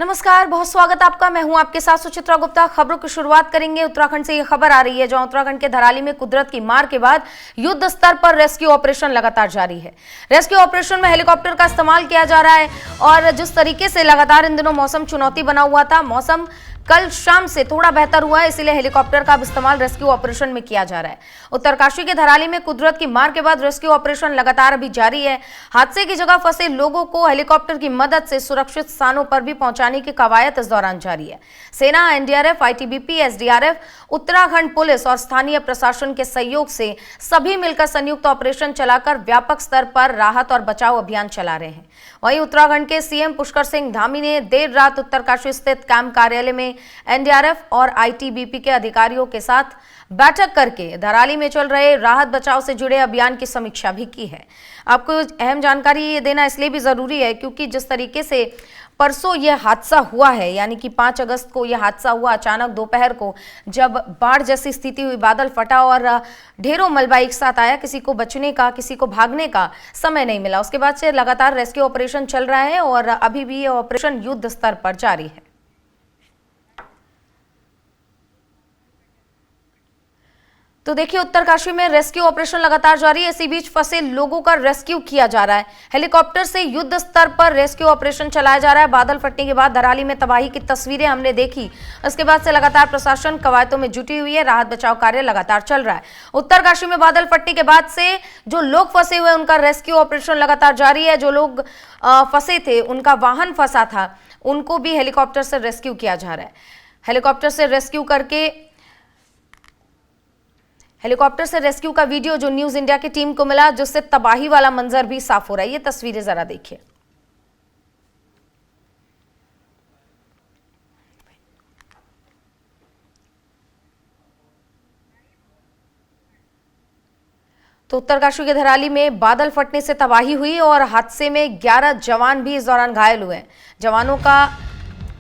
नमस्कार, बहुत स्वागत आपका। मैं हूं आपके साथ सुचित्रा गुप्ता। खबरों की शुरुआत करेंगे उत्तराखंड से। ये खबर आ रही है जहां उत्तराखंड के धराली में कुदरत की मार के बाद युद्ध स्तर पर रेस्क्यू ऑपरेशन लगातार जारी है। रेस्क्यू ऑपरेशन में हेलीकॉप्टर का इस्तेमाल किया जा रहा है और जिस तरीके से लगातार इन दिनों मौसम चुनौती बना हुआ था, मौसम कल शाम से थोड़ा बेहतर हुआ है, इसीलिए हेलीकॉप्टर का इस्तेमाल रेस्क्यू ऑपरेशन में किया जा रहा है। उत्तरकाशी के धराली में कुदरत की मार के बाद रेस्क्यू ऑपरेशन लगातार अभी जारी है। हादसे की जगह फंसे लोगों को हेलीकॉप्टर की मदद से सुरक्षित स्थानों पर भी पहुंचाने की कवायद इस दौरान जारी है। सेना, NDRF, ITBP, SDRF, Uttarakhand police और स्थानीय प्रशासन के सहयोग से सभी मिलकर संयुक्त ऑपरेशन चलाकर व्यापक स्तर पर राहत और बचाव अभियान चला रहे हैं। वहीं उत्तराखंड के सीएम पुष्कर सिंह धामी ने देर रात उत्तरकाशी स्थित कैंप कार्यालय में एनडीआरएफ और आईटीबीपी के अधिकारियों के साथ बैठक करके धराली में चल रहे राहत बचाव से जुड़े अभियान की समीक्षा भी की है। आपको अहम जानकारी ये देना इसलिए भी जरूरी है क्योंकि जिस तरीके से परसों यह हादसा हुआ है, यानी कि 5 अगस्त को यह हादसा हुआ, अचानक दोपहर को जब बाढ़ जैसी स्थिति हुई, बादल फटा और ढेरों मलबा एक साथ आया, किसी को बचने का, किसी को भागने का समय नहीं मिला। उसके बाद से लगातार रेस्क्यू ऑपरेशन चल रहा है और अभी भी यह ऑपरेशन युद्ध स्तर पर जारी है। तो देखिए, उत्तरकाशी में रेस्क्यू ऑपरेशन लगातार जारी है। इसी बीच फंसे लोगों का रेस्क्यू किया जा रहा है। हेलीकॉप्टर से युद्ध स्तर पर रेस्क्यू ऑपरेशन चलाया जा रहा है। बादल फटने के बाद धराली में तबाही की तस्वीरें हमने देखी। उसके बाद से लगातार प्रशासन कवायदों में जुटी हुई है। राहत बचाव कार्य लगातार चल रहा है। उत्तरकाशी में बादल फटने के बाद से जो लोग फंसे हुए उनका रेस्क्यू ऑपरेशन लगातार जारी है। जो लोग फंसे थे, उनका वाहन फंसा था, उनको भी हेलीकॉप्टर से रेस्क्यू किया जा रहा है। हेलीकॉप्टर से रेस्क्यू का वीडियो जो न्यूज इंडिया की टीम को मिला, जिससे तबाही वाला मंजर भी साफ हो रहा है। ये तस्वीरें जरा देखिए। तो उत्तरकाशी के धराली में बादल फटने से तबाही हुई और हादसे में 11 जवान भी इस दौरान घायल हुए। जवानों का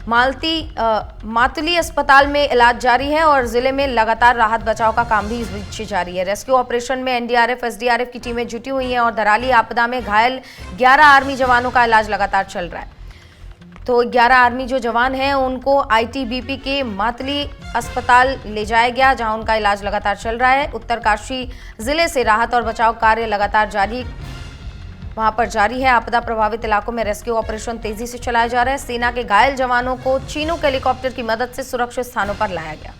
मातुली अस्पताल में इलाज जारी है और जिले में लगातार राहत बचाव का काम भी इस बीच जारी है। रेस्क्यू ऑपरेशन में एनडीआरएफ, एसडीआरएफ की टीमें जुटी हुई हैं और धराली आपदा में घायल 11 आर्मी जवानों का इलाज लगातार चल रहा है। तो 11 आर्मी जो जवान हैं उनको आईटीबीपी के मातुली अस्पताल ले जाया गया, जहां उनका इलाज लगातार चल रहा है। उत्तरकाशी जिले से राहत और बचाव कार्य लगातार वहां पर जारी है। आपदा प्रभावित इलाकों में रेस्क्यू ऑपरेशन तेजी से चलाया जा रहा है। सेना के घायल जवानों को चीनूक हेलीकॉप्टर की मदद से सुरक्षित स्थानों पर लाया गया।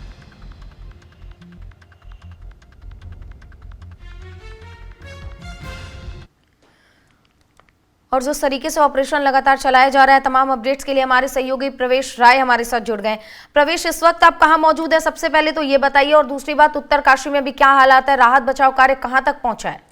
और जिस तरीके से ऑपरेशन लगातार चलाया जा रहा है, तमाम अपडेट्स के लिए हमारे सहयोगी प्रवेश राय हमारे साथ जुड़ गए। प्रवेश, इस वक्त आप कहां मौजूद है, सबसे पहले तो ये बताइए, और दूसरी बात, उत्तरकाशी में भी क्या हालात है, राहत बचाव कार्य कहां तक पहुंचा है?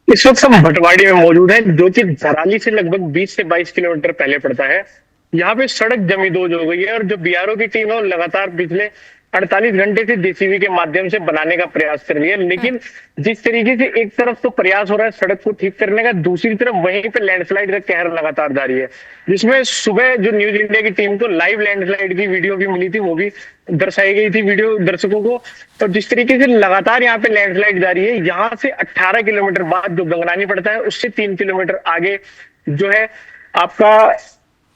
इस वक्त हम भटवाड़ी में मौजूद हैं, जो कि धराली से लगभग 20 से 22 किलोमीटर पहले पड़ता है। यहाँ पे सड़क जमींदोज हो गई है और जो बीआरओ की टीम है वो लगातार पिछले 48 घंटे से जेसीबी के माध्यम से बनाने का प्रयास कर रही है। लेकिन जिस तरीके से एक तरफ तो प्रयास हो रहा है सड़क को ठीक करने का, दूसरी तरफ वहीं पे लैंडस्लाइड का कहर लगातार जारी है, जिसमें सुबह जो न्यूज इंडिया की टीम को लाइव लैंडस्लाइड की वीडियो भी मिली थी, वो भी दर्शाई गई थी वीडियो दर्शकों को। तो जिस तरीके से लगातार यहाँ पे लैंडस्लाइड जारी है, यहाँ से 18 किलोमीटर बाद जो गंगनानी पड़ता है, उससे 3 किलोमीटर आगे जो है आपका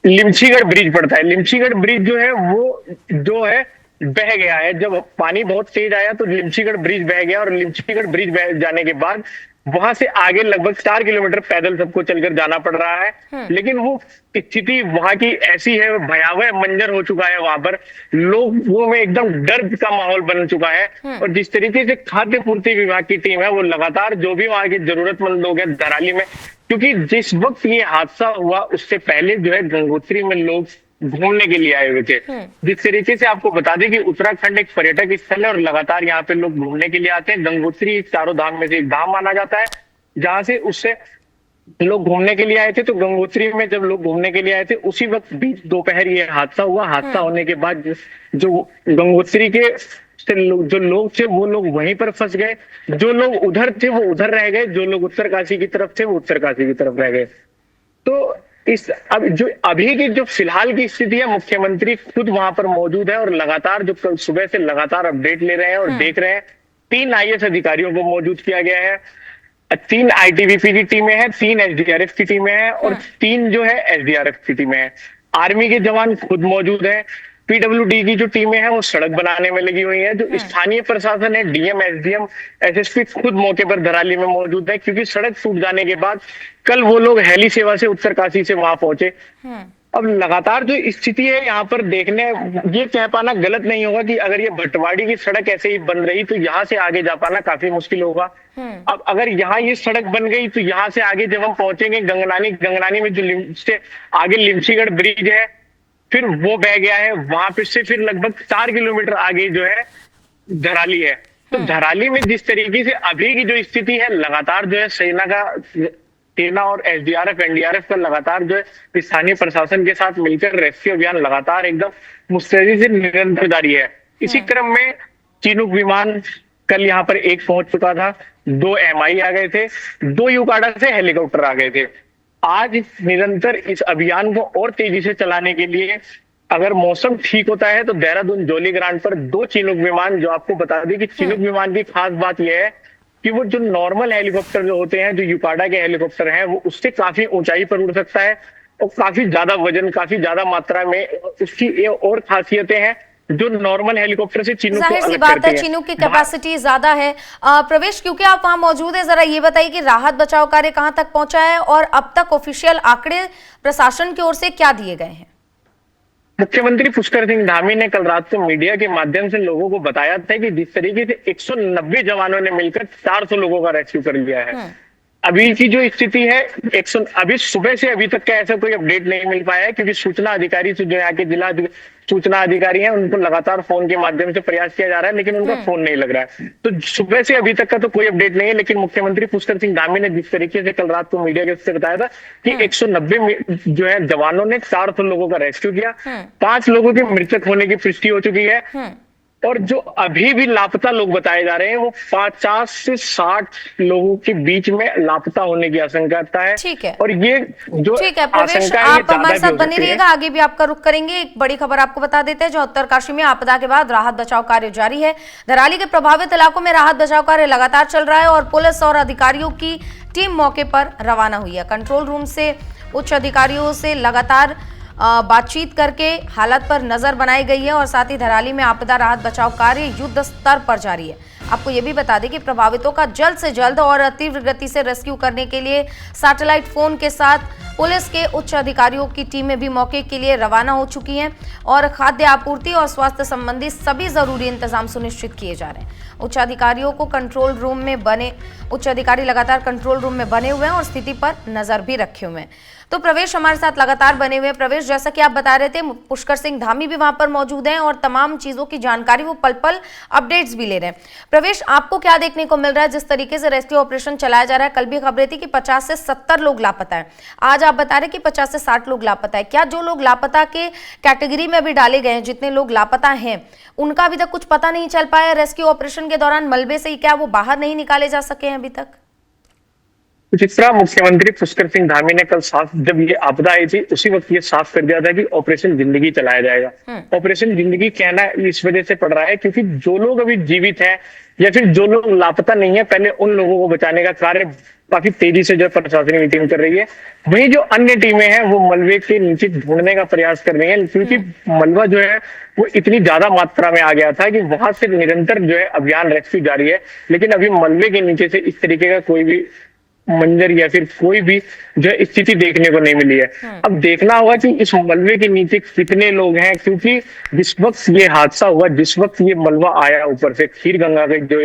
लिमछीगढ़ ब्रिज पड़ता है। लिमछीगढ़ ब्रिज जो है वो जो है बह गया है। जब पानी बहुत तेज आया तो लिमछीगढ़ ब्रिज बह गया और लिमछीगढ़ ब्रिज बह जाने के बाद वहां से आगे लगभग 4 किलोमीटर पैदल सबको चलकर जाना पड़ रहा है। लेकिन वो स्थिति वहां की ऐसी है, भयावह मंजर हो चुका है। वहां पर लोगों में एकदम डर का माहौल बन चुका है। और जिस तरीके से खाद्य पूर्ति विभाग की टीम है वो लगातार जो भी वहां के जरूरतमंद लोग हैं धराली में, क्योंकि जिस वक्त ये हादसा हुआ उससे पहले जो है गंगोत्री में लोग घूमने के लिए आए हुए थे। जिस तरीके से आपको बता दें कि उत्तराखंड एक पर्यटक स्थल है और लगातार यहाँ पे लोग घूमने के लिए आते हैं। गंगोत्री चारों धाम में से एक धाम माना जाता है, जहां से उससे लोग घूमने के लिए आए थे। तो गंगोत्री में जब लोग घूमने के लिए आए थे, उसी वक्त बीच दोपहर ये हादसा हुआ। हादसा होने के बाद जो गंगोत्री के जो लोग थे वो लोग वहीं पर फंस गए, जो लोग उधर थे वो उधर रह गए, जो लोग उत्तरकाशी की तरफ थे वो उत्तरकाशी की तरफ रह गए। तो अभी की जो फिलहाल की स्थिति है, मुख्यमंत्री खुद वहां पर मौजूद है और लगातार जो कल सुबह से लगातार अपडेट ले रहे हैं और देख रहे हैं। 3 आईएएस अधिकारियों को मौजूद किया गया है, 3 आईटीबीपी की टीमें हैं, 3 एसडीआरएफ की टीमें हैं और 3 जो है एसडीआरएफ की टीमें हैं। आर्मी के जवान खुद मौजूद हैं, पीडब्ल्यूडी की जो टीमें हैं वो सड़क बनाने में लगी हुई हैं, जो स्थानीय प्रशासन है, डीएम, एसडीएम, एसएसपी खुद मौके पर धराली में मौजूद है, क्योंकि सड़क टूट जाने के बाद कल वो लोग हेली सेवा से उत्तरकाशी से वहां पहुंचे। अब लगातार जो स्थिति है यहाँ पर देखने, ये कह पाना गलत नहीं होगा कि अगर ये भटवाड़ी की सड़क ऐसे ही बन रही तो यहाँ से आगे जा पाना काफी मुश्किल होगा। अब अगर यहाँ ये सड़क बन गई तो यहाँ से आगे जब हम पहुंचेंगे गंगनानी में जो से आगे लिमसीगढ़ ब्रिज है, फिर वो बह गया है, वहां पे से फिर लगभग 4 किलोमीटर आगे जो है धराली है। तो धराली में जिस तरीके से अभी की जो स्थिति है, लगातार जो है सेना और एसडीआरएफ, एनडीआरएफ का लगातार जो है स्थानीय प्रशासन के साथ मिलकर रेस्क्यू अभियान लगातार एकदम मुस्तैदी से निरंतर जारी है। इसी क्रम में चिनूक विमान कल यहाँ पर एक पहुंच चुका था, 2 MI आ गए थे, 2 यूकाडा से हेलीकॉप्टर आ गए थे। आज निरंतर इस अभियान को और तेजी से चलाने के लिए अगर मौसम ठीक होता है तो देहरादून जोली ग्रांट पर 2 चिनूक विमान, जो आपको बता दें कि चिनूक विमान की खास बात यह है कि वो जो नॉर्मल हेलीकॉप्टर जो होते हैं, जो यूकाडा के हेलीकॉप्टर हैं, वो उससे काफी ऊंचाई पर उड़ सकता है और काफी ज्यादा वजन, काफी ज्यादा मात्रा में उसकी ये और खासियतें हैं जो नॉर्मल हेलीकॉप्टर से चिनूक को अलग करती है। चिनूक की कैपेसिटी ज्यादा है। प्रवेश, क्योंकि आप वहां मौजूद है, जरा ये बताइए कि राहत बचाव कार्य कहां तक पहुंचा है और अब तक ऑफिशियल आंकड़े प्रशासन की ओर से क्या दिए गए हैं? मुख्यमंत्री पुष्कर सिंह धामी ने कल रात को मीडिया के माध्यम से लोगों को बताया था कि जिस तरीके से 190 जवानों ने मिलकर 400 लोगों का रेस्क्यू कर लिया है। अभी की जो स्थिति है, अभी सुबह से अभी तक का ऐसा कोई अपडेट नहीं मिल पाया है, क्योंकि सूचना अधिकारी से जो यहाँ के जिला सूचना अधिकारी हैं उनको लगातार फोन के माध्यम से प्रयास किया जा रहा है, लेकिन उनका फोन नहीं लग रहा है। तो सुबह से अभी तक का तो कोई अपडेट नहीं है, लेकिन मुख्यमंत्री पुष्कर सिंह धामी ने जिस तरीके से कल रात को मीडिया के से बताया था कि 190 जो है जवानों ने 400 लोगों का रेस्क्यू किया, 5 लोगों के मृतक होने की पुष्टि हो चुकी है और जो अभी भी लापता लोग बताए जा रहे हैं वो 50 से 60 लोगों के बीच में लापता होने की आशंका है। ठीक है, और ये जो ठीक है प्रवेश, आप हमारे साथ बने रहिएगा, आगे भी आपका रुख करेंगे। एक बड़ी खबर आपको बता देते हैं, जो उत्तरकाशी में आपदा के बाद राहत बचाव कार्य जारी है। धराली के प्रभावित इलाकों में राहत बचाव कार्य लगातार चल रहा है और पुलिस और अधिकारियों की टीम मौके पर रवाना हुई है। कंट्रोल रूम से उच्च अधिकारियों से लगातार बातचीत करके हालत पर नजर बनाई गई है और साथ ही धराली में आपदा राहत बचाव कार्य युद्ध स्तर पर जारी है। आपको ये भी बता दें कि प्रभावितों का जल्द से जल्द और तीव्र गति से रेस्क्यू करने के लिए सैटेलाइट फोन के साथ पुलिस के उच्च अधिकारियों की टीमें भी मौके के लिए रवाना हो चुकी हैं और खाद्य आपूर्ति और स्वास्थ्य संबंधी सभी जरूरी इंतजाम सुनिश्चित किए जा रहे हैं। उच्च अधिकारी लगातार कंट्रोल रूम में बने हुए हैं और स्थिति पर नजर भी रखे हुए हैं। तो प्रवेश हमारे साथ लगातार बने हुए हैं। प्रवेश, जैसा कि आप बता रहे थे, पुष्कर सिंह धामी भी वहां पर मौजूद हैं और तमाम चीजों की जानकारी वो पल पल अपडेट्स भी ले रहे हैं। प्रवेश, आपको क्या देखने को मिल रहा है जिस तरीके से रेस्क्यू ऑपरेशन चलाया जा रहा है? कल भी खबरें थी कि 50 से 70 लोग लापता है, आज आप बता रहे कि 50 से 60 लोग लापता है। क्या जो लोग लापता के कैटेगरी में अभी डाले गए हैं, जितने लोग लापता हैं, उनका अभी तक कुछ पता नहीं चल पाया? रेस्क्यू ऑपरेशन के दौरान मलबे से क्या वो बाहर नहीं निकाले जा सके हैं अभी तक? जिस तरह मुख्यमंत्री पुष्कर सिंह धामी ने कल साफ, जब ये आपदा आई थी उसी वक्त ये साफ कर दिया था कि ऑपरेशन जिंदगी चलाया जाएगा। ऑपरेशन जिंदगी कहना इस वजह से पड़ रहा है क्योंकि जो लोग अभी जीवित हैं या फिर जो लोग लापता नहीं है, पहले उन लोगों को बचाने का कार्य काफी तेजी से जो प्रशासनिक टीम कर रही है। वहीं जो अन्य टीमें हैं वो मलबे के नीचे ढूंढने का प्रयास कर रही है, क्योंकि मलबा जो है वो इतनी ज्यादा मात्रा में आ गया था कि वहां से निरंतर जो है अभियान रेस्क्यू जारी है, लेकिन अभी मलबे के नीचे से इस तरीके का कोई भी मंजर या फिर कोई भी जो है स्थिति देखने को नहीं मिली है। अब देखना होगा कि इस मलबे के नीचे कितने लोग हैं, क्योंकि जिस वक्त ये हादसा हुआ, जिस वक्त ये मलबा आया ऊपर से खीर गंगा के जो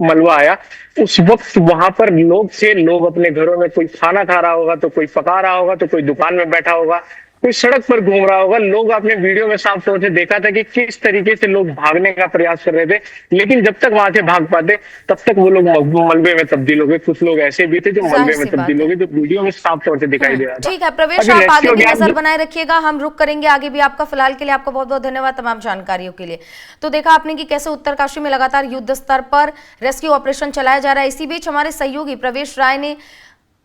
मलबा आया, उस वक्त वहां पर लोग अपने घरों में कोई खाना खा रहा होगा, तो कोई पका रहा होगा, तो कोई दुकान में बैठा होगा, कोई सड़क पर घूम रहा होगा। लोग आपने वीडियो में साफ तौर से देखा था कि किस तरीके से लोग भागने का प्रयास कर रहे थे, लेकिन जब तक वहां से भाग पाते तब तक वो लोग मलबे में तब्दील हो गए। कुछ लोग ऐसे भी थे जो मलबे में तब्दील हो गए, जो वीडियो में साफ तौर से दिखाई दे रहा था। ठीक है प्रवेश, आप आगे भी नजर बनाए रखिएगा, हम रुक करेंगे आगे भी आपका। फिलहाल के लिए आपका बहुत बहुत धन्यवाद तमाम जानकारियों के लिए। तो देखा आपने कि कैसे उत्तरकाशी में लगातार युद्ध स्तर पर रेस्क्यू ऑपरेशन चलाया जा रहा है। इसी बीच हमारे सहयोगी प्रवेश राय ने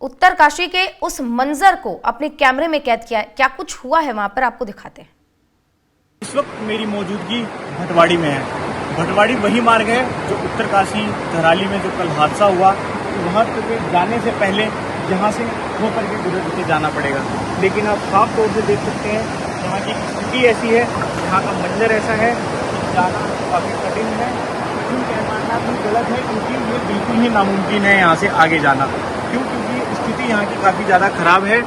उत्तरकाशी के उस मंजर को अपने कैमरे में कैद किया है। क्या कुछ हुआ है वहां पर, आपको दिखाते हैं। इस वक्त मेरी मौजूदगी भटवाड़ी में है। भटवाड़ी वही मार्ग है जो उत्तरकाशी धराली में जो कल हादसा हुआ, वहां तक जाने से पहले यहाँ से होकर के गुजर के जाना पड़ेगा। लेकिन आप साफ तौर से देख सकते हैं यहाँ की स्थिति ऐसी है, यहाँ का मंजर ऐसा है कि जाना काफ़ी कठिन है। क्यों कहना भी गलत है, क्योंकि ये बिल्कुल ही नामुमकिन है यहाँ से आगे जाना। क्यों? क्योंकि स्थिति यहाँ की काफ़ी ज़्यादा ख़राब है।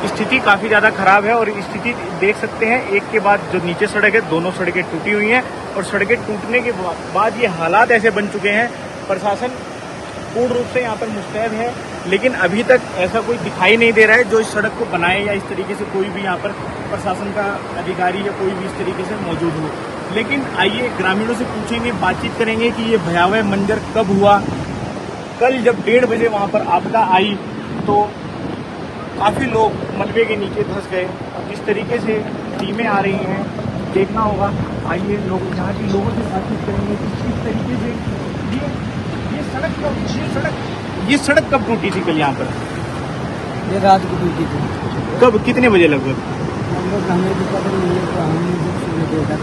स्थिति काफ़ी ज़्यादा ख़राब है और स्थिति देख सकते हैं, एक के बाद जो नीचे सड़क है, दोनों सड़कें टूटी हुई हैं और सड़कें टूटने के बाद ये हालात ऐसे बन चुके हैं। प्रशासन पूर्ण रूप से यहाँ पर मुस्तैद है, लेकिन अभी तक ऐसा कोई दिखाई नहीं दे रहा है जो इस सड़क को बनाए या इस तरीके से कोई भी यहाँ पर प्रशासन का अधिकारी या कोई भी इस तरीके से मौजूद हो। लेकिन आइए ग्रामीणों से पूछेंगे, बातचीत करेंगे कि ये भयावह मंजर कब हुआ। कल जब 1:30 बजे वहाँ पर आपदा आई तो काफ़ी लोग मलबे के नीचे धंस गए। जिस तरीके से टीमें आ रही हैं देखना होगा। आइए लोग यहाँ के लोगों से बातचीत करेंगे कि किस तरीके से ये सड़क कब टूटी थी कल यहाँ पर? ये रात को टूटी थी। कब, कितने बजे लगभग? हमें भी पता नहीं है, तो हमने जब सुबह देखा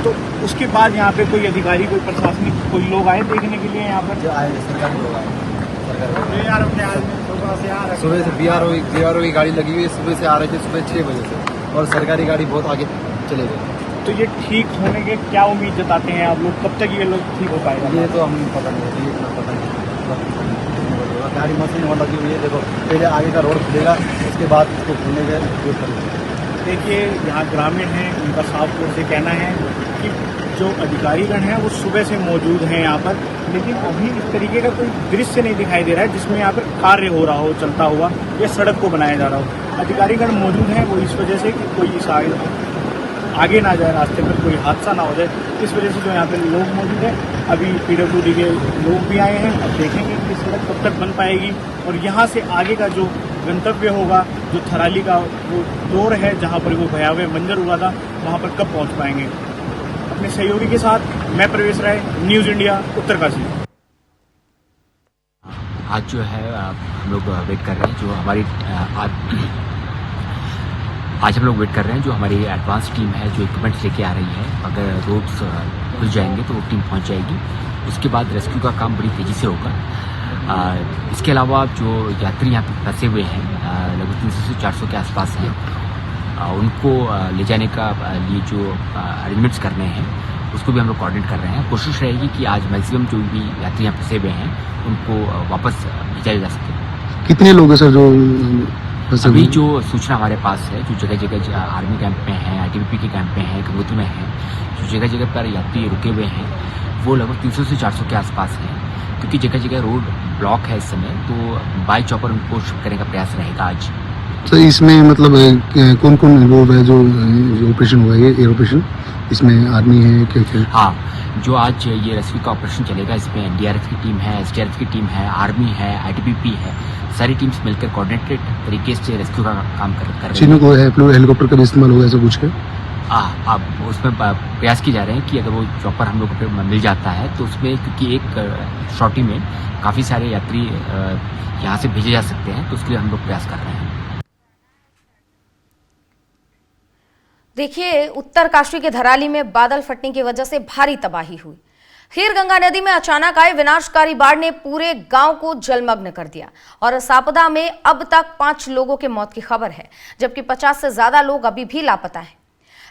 तो उसके बाद यहाँ पे कोई अधिकारी, कोई प्रशासनिक, कोई लोग आए देखने के लिए यहाँ पर? जो आए सरकारी लोग आए। सुबह से बीआरओ की गाड़ी लगी हुई है, सुबह से आ रहे थे, सुबह 6 बजे से, और सरकारी गाड़ी बहुत आगे चले गए। तो ये ठीक होने के क्या उम्मीद जताते हैं आप लोग? कब तक ये लोग ठीक हो पाएगा? ये तो हमें पता नहीं है, ये इतना पता नहीं। गाड़ी मशीन वहाँ लगी हुई है, देखो पहले आगे का रोड खुलेगा, उसके बाद उसको खुलने के जो करेंगे। देखिए यहाँ ग्रामीण हैं, उनका साफ तौर से कहना है कि जो अधिकारीगण हैं वो सुबह से मौजूद हैं यहाँ पर, लेकिन अभी इस तरीके का कोई दृश्य नहीं दिखाई दे रहा है जिसमें यहाँ पर कार्य हो रहा हो, चलता हुआ, या सड़क को बनाया जा रहा हो। अधिकारीगण मौजूद हैं वो इस वजह से कि कोई इस आगे ना जाए, रास्ते पर कोई हादसा ना हो जाए, इस वजह से जो यहाँ पे लोग मौजूद हैं। अभी PWD के लोग भी आए हैं। अब देखेंगे कि सड़क कब तक बन पाएगी और यहाँ से आगे का जो गंतव्य होगा, जो थराली का वो दौर है जहाँ पर वो भयावह मंजर हुआ था, वहाँ पर कब पहुँच पाएंगे। अपने सहयोगी के साथ मैं प्रवेश राय, न्यूज़ इंडिया, उत्तरकाशी। आज जो है हम लोग वेट कर रहे हैं, जो हमारी आज हम लोग वेट कर रहे हैं, जो हमारी एडवांस टीम है जो इक्विपमेंट्स लेके आ रही है। अगर रोड्स खुल जाएंगे तो वो टीम पहुंच जाएगी। उसके बाद रेस्क्यू का काम बड़ी तेज़ी से होगा। इसके अलावा जो यात्री यहाँ पे फंसे हुए हैं, लगभग 300 से 400 के आसपास हैं, उनको ले जाने का लिए जो अरेंजमेंट्स करने हैं उसको भी हम लोग कोऑर्डिनेट कर रहे हैं। कोशिश रहेगी कि आज मैक्सिमम जो भी यात्री यहाँ फंसे हुए हैं उनको वापस भेजा जा सके। कितने लोग हैं सर जो अभी जो सूचना हमारे पास है, जो जगह जगह आर्मी कैंप में है, ITBP के कैंप में है, गंगोत्री में है, जो जगह जगह पर यात्री रुके हुए हैं वो लगभग 300 से 400 के आसपास हैं। क्योंकि जगह जगह रोड ब्लॉक है इस समय, तो बाई चॉपर उनको शिफ्ट करने का प्रयास रहेगा आज। तो इसमें मतलब कौन कौन इन्वॉल्व है जो ऑपरेशन हुआ है, एयर ऑपरेशन, इसमें आर्मी है क्या? हाँ, जो आज ये रेस्क्यू का ऑपरेशन चलेगा इसमें NDRF की टीम है, SDRF की टीम है, आर्मी है, ITBP है, सारी टीम्स मिलकर कोऑर्डिनेटेड तरीके से रेस्क्यू का काम कर रही चीनों को हेलीकॉप्टर का भी इस्तेमाल होगा, ऐसा कुछ है? अब उसमें प्रयास किए जा रहे हैं कि अगर वो चॉपर हम लोग को मिल जाता है तो उसमें, क्योंकि एक शॉर्टी में काफ़ी सारे यात्री यहाँ से भेजे जा सकते हैं, तो उसके लिए हम लोग प्रयास कर रहे हैं। देखिए, उत्तरकाशी के धराली में बादल फटने की वजह से भारी तबाही हुई। खीर गंगा नदी में अचानक आए विनाशकारी बाढ़ ने पूरे गांव को जलमग्न कर दिया और इस आपदा में अब तक 5 लोगों की मौत की खबर है, जबकि 50 से ज्यादा लोग अभी भी लापता हैं।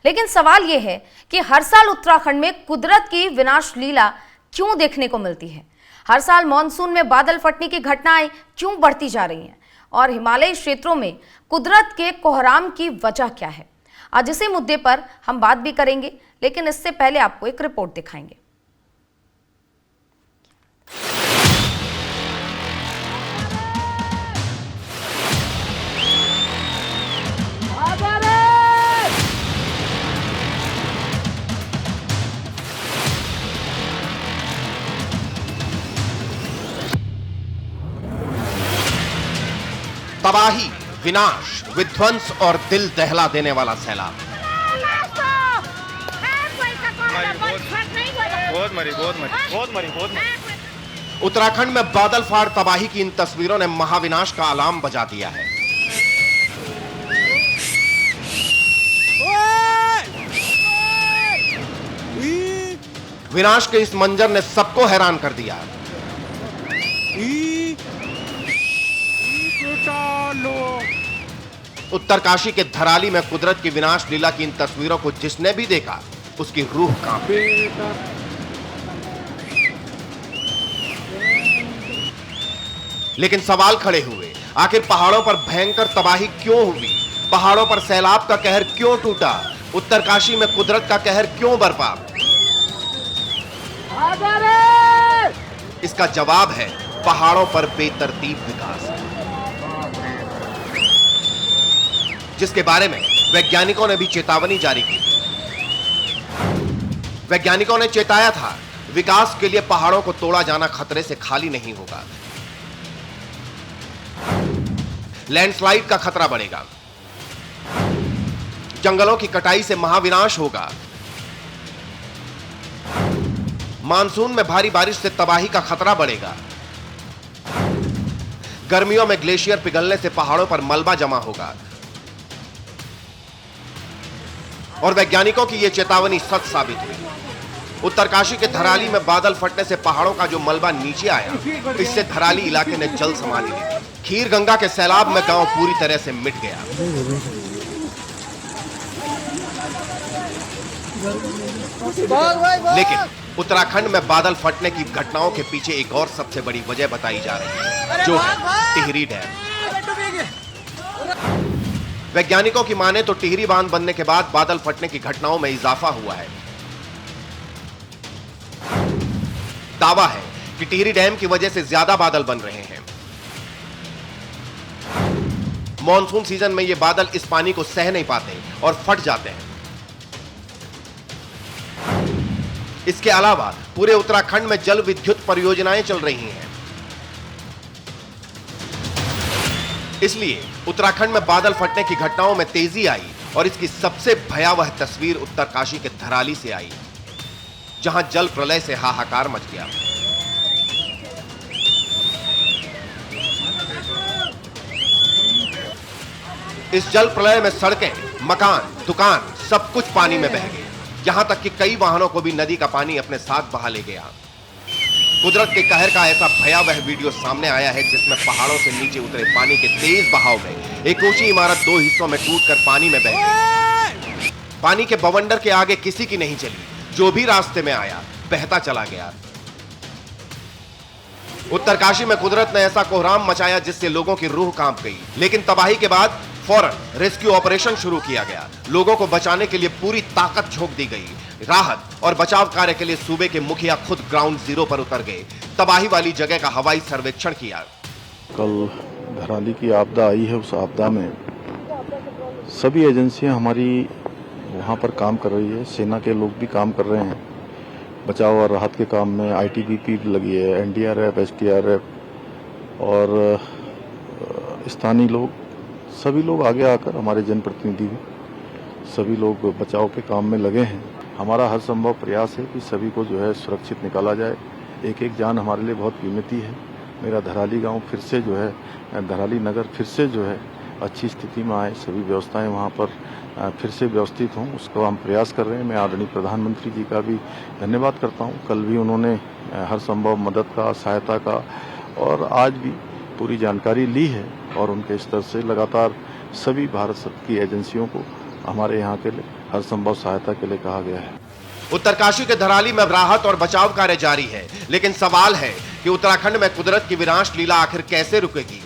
लेकिन सवाल यह है कि हर साल उत्तराखंड में कुदरत की विनाश लीला क्यों देखने को मिलती है? हर साल मॉनसून में बादल फटने की घटनाएं क्यों बढ़ती जा रही हैं? और हिमालयी क्षेत्रों में कुदरत के कोहराम की वजह क्या है? आज इसी मुद्दे पर हम बात भी करेंगे, लेकिन इससे पहले आपको एक रिपोर्ट दिखाएंगे। तबाही, विनाश, विध्वंस और दिल दहला देने वाला सैलाब। बहुत मरी। उत्तराखंड में बादल फाड़ तबाही की इन तस्वीरों ने महाविनाश का अलार्म बजा दिया है। विनाश के इस मंजर ने सबको हैरान कर दिया। उत्तरकाशी के धराली में कुदरत की विनाश लीला की इन तस्वीरों को जिसने भी देखा उसकी रूह कांपी। लेकिन सवाल खड़े हुए, आखिर पहाड़ों पर भयंकर तबाही क्यों हुई? पहाड़ों पर सैलाब का कहर क्यों टूटा? उत्तरकाशी में कुदरत का कहर क्यों बरपा? इसका जवाब है पहाड़ों पर बेतरतीब विकास, जिसके बारे में वैज्ञानिकों ने भी चेतावनी जारी की थी। वैज्ञानिकों ने चेताया था, विकास के लिए पहाड़ों को तोड़ा जाना खतरे से खाली नहीं होगा। लैंडस्लाइड का खतरा बढ़ेगा, जंगलों की कटाई से महाविनाश होगा, मानसून में भारी बारिश से तबाही का खतरा बढ़ेगा, गर्मियों में ग्लेशियर पिघलने से पहाड़ों पर मलबा जमा होगा। और वैज्ञानिकों की यह चेतावनी सच साबित हुई। उत्तरकाशी के धराली में बादल फटने से पहाड़ों का जो मलबा नीचे आया, इससे धराली इलाके ने जल संभाली ली। खीर गंगा के सैलाब में गांव पूरी तरह से मिट गया। लेकिन उत्तराखंड में बादल फटने की घटनाओं के पीछे एक और सबसे बड़ी वजह बताई जा रही है, जो है टिहरी डैम। वैज्ञानिकों की माने तो टिहरी बांध बनने के बाद बादल फटने की घटनाओं में इजाफा हुआ है। दावा है कि टिहरी डैम की वजह से ज्यादा बादल बन रहे हैं। मॉनसून सीजन में ये बादल इस पानी को सह नहीं पाते और फट जाते हैं। इसके अलावा पूरे उत्तराखंड में जल विद्युत परियोजनाएं चल रही हैं। इसलिए उत्तराखंड में बादल फटने की घटनाओं में तेजी आई और इसकी सबसे भयावह तस्वीर उत्तरकाशी के धराली से आई, जहां जल प्रलय से हाहाकार मच गया। इस जल प्रलय में सड़कें, मकान, दुकान सब कुछ पानी में बह गए। यहां तक कि कई वाहनों को भी नदी का पानी अपने साथ बहा ले गया। कुदरत के कहर का ऐसा भयावह वीडियो सामने आया है, जिसमें पहाड़ों से नीचे उतरे पानी के तेज बहाव में एक ऊंची इमारत 2 हिस्सों में टूटकर पानी में बह गई। पानी के बवंडर के आगे किसी की नहीं चली, जो भी रास्ते में आया बहता चला गया। उत्तरकाशी में कुदरत ने ऐसा कोहराम मचाया जिससे लोगों की रूह कांप गई। लेकिन तबाही के बाद फौरन रेस्क्यू ऑपरेशन शुरू किया गया। लोगों को बचाने के लिए पूरी ताकत झोंक दी गई। राहत और बचाव कार्य के लिए सूबे के मुखिया खुद ग्राउंड जीरो पर उतर गए। तबाही वाली जगह का हवाई सर्वेक्षण किया। कल धराली की आपदा आई है, उस आपदा में सभी एजेंसियां हमारी वहां पर काम कर रही है। सेना के लोग भी काम कर रहे हैं बचाव और राहत के काम में। आईटीबीपी लगी है, एनडीआरएफ, एसडीआरएफ और स्थानीय लोग, सभी लोग आगे आकर, हमारे जनप्रतिनिधि भी, सभी लोग बचाव के काम में लगे हैं। हमारा हर संभव प्रयास है कि सभी को जो है सुरक्षित निकाला जाए। एक एक जान हमारे लिए बहुत कीमती है। मेरा धराली गांव फिर से जो है, धराली नगर फिर से जो है अच्छी स्थिति में आए, सभी व्यवस्थाएं वहां पर फिर से व्यवस्थित हों, उसको हम प्रयास कर रहे हैं। मैं आदरणीय प्रधानमंत्री जी का भी धन्यवाद करता हूं। कल भी उन्होंने हर संभव मदद का, सहायता का और आज भी पूरी जानकारी ली है और उनके स्तर से लगातार सभी भारत की एजेंसियों को हमारे यहाँ के लिए हर संभव सहायता के लिए कहा गया है। उत्तरकाशी के धराली में राहत और बचाव कार्य जारी है, लेकिन सवाल है कि उत्तराखंड में कुदरत की विनाश लीला आखिर कैसे रुकेगी?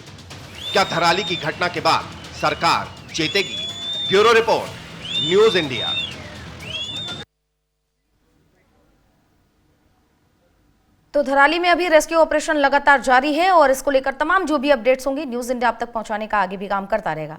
क्या धराली की घटना के बाद सरकार चेतेगी? Bureau report, news India. तो धराली में अभी रेस्क्यू ऑपरेशन लगातार जारी है और इसको लेकर तमाम जो भी अपडेट्स होंगी न्यूज इंडिया आप तक पहुंचाने का आगे भी काम करता रहेगा।